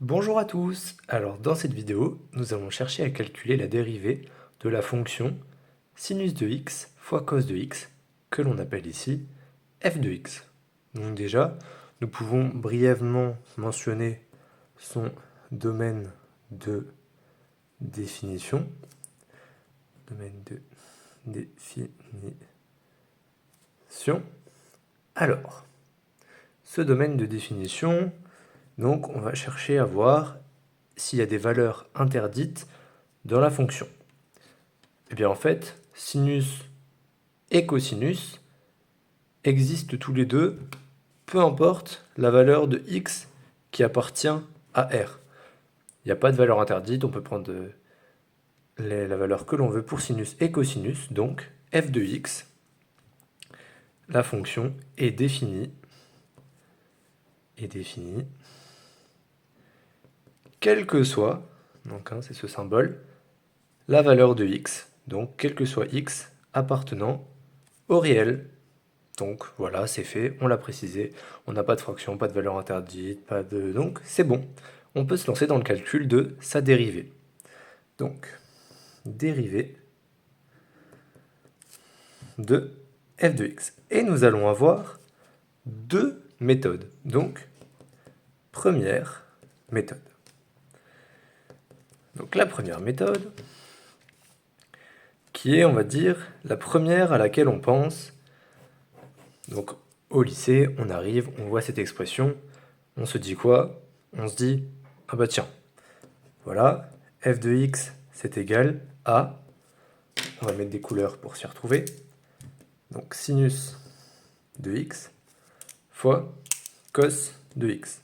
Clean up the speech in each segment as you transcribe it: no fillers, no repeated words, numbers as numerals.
Bonjour à tous! Alors dans cette vidéo, nous allons chercher à calculer la dérivée de la fonction sinus de x fois cos de x, que l'on appelle ici f de x. Donc déjà, nous pouvons brièvement mentionner son domaine de définition. Domaine de définition. Alors, ce domaine de définition, donc on va chercher à voir s'il y a des valeurs interdites dans la fonction. Et bien en fait, sinus et cosinus existent tous les deux, peu importe la valeur de x qui appartient à R. Il n'y a pas de valeur interdite, on peut prendre la valeur que l'on veut pour sinus et cosinus, donc f de x, la fonction est définie quel que soit, donc c'est ce symbole, la valeur de x, donc quel que soit x appartenant au réel. Donc voilà, c'est fait, on l'a précisé, on n'a pas de fraction, pas de valeur interdite, donc c'est bon. On peut se lancer dans le calcul de sa dérivée. Donc, dérivée de f de x. Et nous allons avoir deux méthodes. Donc, première méthode. Donc la première méthode, qui est, on va dire, la première à laquelle on pense. Donc au lycée, on arrive, on voit cette expression, on se dit quoi? On se dit, ah bah tiens, voilà, f de x c'est égal à, on va mettre des couleurs pour s'y retrouver, donc sinus de x fois cos de x.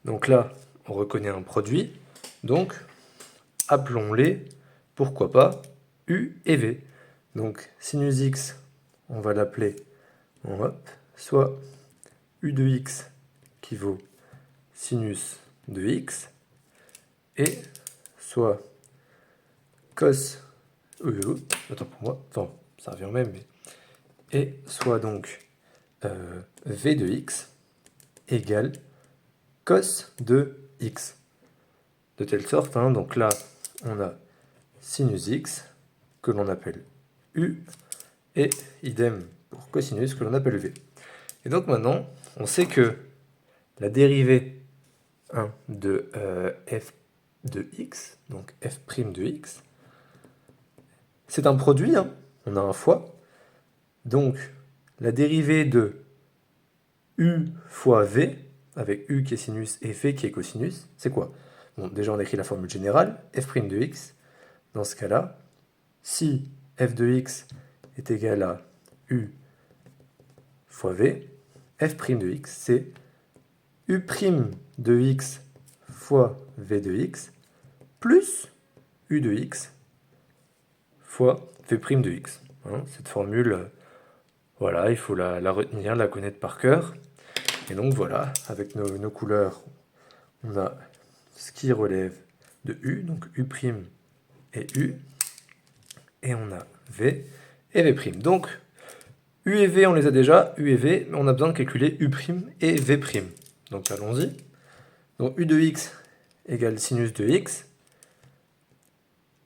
Donc là, on reconnaît un produit, donc appelons-les, pourquoi pas, u et v. Donc sinus x, on va l'appeler, soit u de x qui vaut sinus de x, et soit cos, attends pour moi, enfin ça revient au même, mais, et soit donc v de x égale cos de x. De telle sorte, donc là on a sinus x que l'on appelle u, et idem pour cosinus que l'on appelle v. Et donc maintenant, on sait que la dérivée de f de x, donc f' de x, c'est un produit, on a un fois. Donc la dérivée de u fois v, avec u qui est sinus et v qui est cosinus, c'est quoi? Bon, déjà on écrit la formule générale, f' de x. Dans ce cas-là, si f de x est égal à u fois v, f' de x, c'est u' de x fois v de x plus u de x fois v' de x. Cette formule, voilà, il faut la retenir, la connaître par cœur. Et donc voilà, avec nos couleurs, on a ce qui relève de u, donc u' et u, et on a v et v'. Donc u et v, on les a déjà, u et v, mais on a besoin de calculer u' et v'. Donc allons-y. Donc u de x égale sinus de x.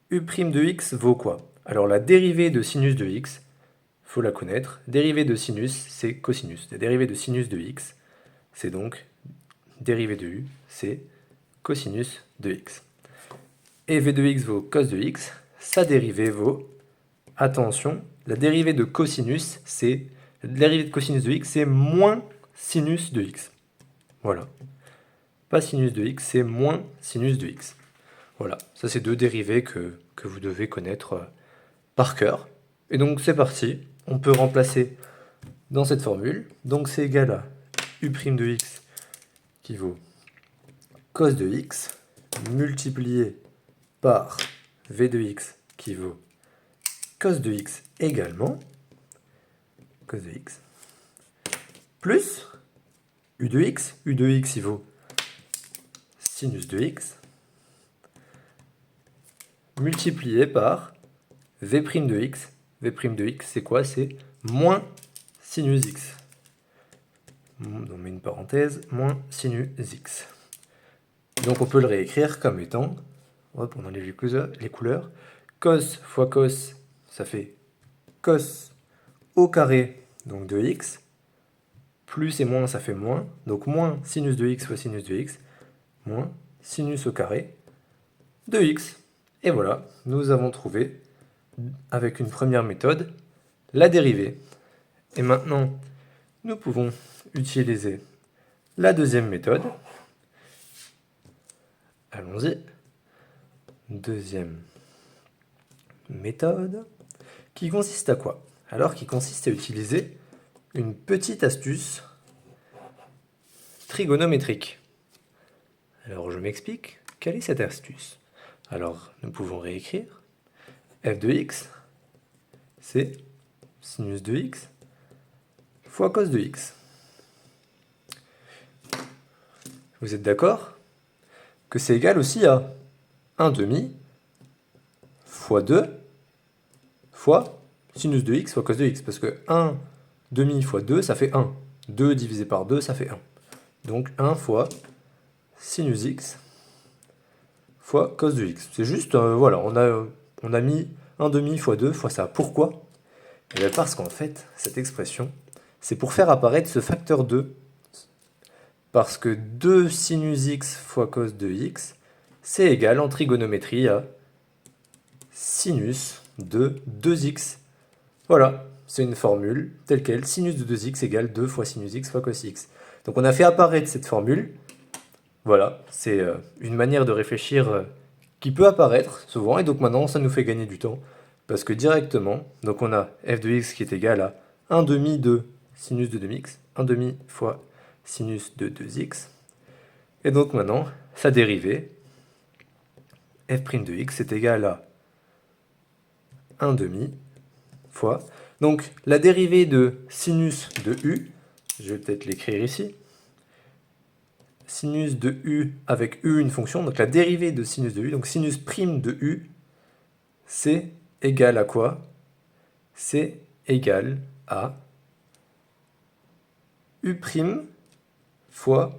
U' de x vaut quoi? Alors la dérivée de sinus de x, il faut la connaître. Dérivée de sinus, c'est cosinus. La dérivée de sinus de x, c'est donc dérivée de u, c'est cosinus de x. Et v de x vaut cos de x. Sa dérivée vaut, attention, la dérivée de cosinus, c'est la dérivée de cosinus de x, c'est moins sinus de x. Voilà. Pas sinus de x, c'est moins sinus de x. Voilà, ça c'est deux dérivées que vous devez connaître par cœur. Et donc c'est parti, on peut remplacer dans cette formule. Donc c'est égal à u' de x qui vaut cos de x multiplié par v de x qui vaut cos de x également, cos de x, plus u de x il vaut sinus de x, multiplié par v' de x. V' de x, c'est quoi? C'est moins sinus x. On met une parenthèse, moins sinus x. Donc on peut le réécrire comme étant, hop, on enlève les couleurs, cos fois cos, ça fait cos au carré, donc de x, plus et moins, ça fait moins, donc moins sinus de x fois sinus de x, moins sinus au carré de x. Et voilà, nous avons trouvé, avec une première méthode, la dérivée. Et maintenant, nous pouvons utiliser la deuxième méthode. Allons-y. Deuxième méthode, qui consiste à quoi? Alors, qui consiste à utiliser une petite astuce trigonométrique. Alors, je m'explique. Quelle est cette astuce? Alors, nous pouvons réécrire. f de x, c'est sinus de x fois cos de x. Vous êtes d'accord que c'est égal aussi à 1 demi fois 2 fois sinus de x fois cos de x. Parce que 1 demi fois 2, ça fait 1. 2 divisé par 2, ça fait 1. Donc 1 fois sinus x fois cos de x. C'est juste, voilà, on a mis 1 demi fois 2 fois ça. Pourquoi? Eh bien parce qu'en fait, cette expression, c'est pour faire apparaître ce facteur 2. Parce que 2 sinus x fois cos de x, c'est égal en trigonométrie à sinus de 2x. Voilà, c'est une formule telle quelle, sinus de 2x égale 2 fois sinus x fois cos x. Donc on a fait apparaître cette formule. Voilà, c'est une manière de réfléchir qui peut apparaître souvent, et donc maintenant ça nous fait gagner du temps. Parce que directement, donc on a f de x qui est égal à 1 demi de sinus de 2x, 1 demi fois sinus de 2x. Et donc maintenant, sa dérivée, f' de x est égal à 1 demi fois. Donc la dérivée de sinus de u, je vais peut-être l'écrire ici, sinus de u avec u une fonction, donc la dérivée de sinus de u, donc sinus prime de u, c'est égal à quoi? C'est égal à u' fois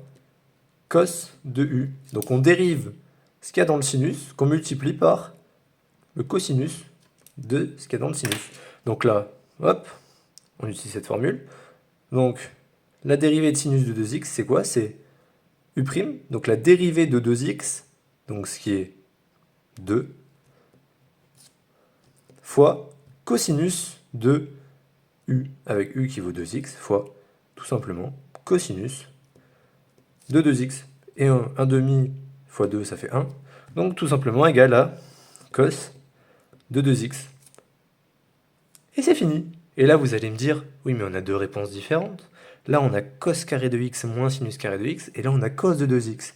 cos de u. Donc on dérive ce qu'il y a dans le sinus, qu'on multiplie par le cosinus de ce qu'il y a dans le sinus. Donc là, hop, on utilise cette formule. Donc la dérivée de sinus de 2x, c'est quoi? C'est u', donc la dérivée de 2x, donc ce qui est 2, fois cosinus de u, avec u qui vaut 2x, fois tout simplement cosinus de 2x. Et 1 demi fois 2, ça fait 1. Donc tout simplement égal à cos de 2x. Et c'est fini. Et là, vous allez me dire, oui, mais on a deux réponses différentes. Là, on a cos carré de x moins sinus carré de x, et là, on a cos de 2x.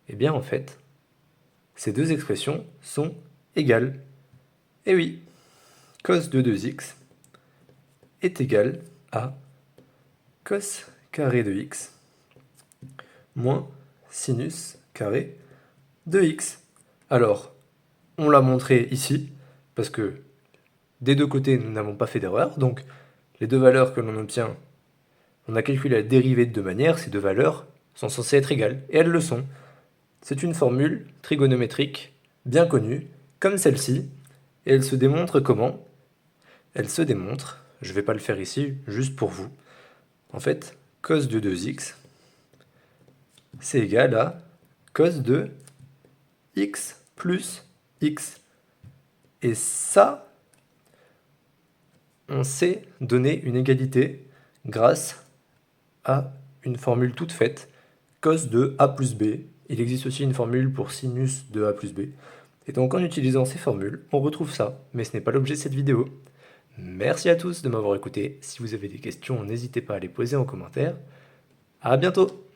Eh bien, en fait, ces deux expressions sont égales. Et oui, cos de 2x est égal à cos carré de x moins sinus carré de x. Alors, on l'a montré ici, parce que des deux côtés, nous n'avons pas fait d'erreur, donc les deux valeurs que l'on obtient, on a calculé la dérivée de deux manières, ces deux valeurs sont censées être égales, et elles le sont. C'est une formule trigonométrique bien connue, comme celle-ci, et elle se démontre comment? Elle se démontre, je ne vais pas le faire ici, juste pour vous. En fait, cos de 2x, c'est égal à cos de x plus x. Et ça, on sait donner une égalité grâce à une formule toute faite, cos de a plus b. Il existe aussi une formule pour sinus de a plus b. Et donc en utilisant ces formules, on retrouve ça, mais ce n'est pas l'objet de cette vidéo. Merci à tous de m'avoir écouté. Si vous avez des questions, n'hésitez pas à les poser en commentaire. À bientôt!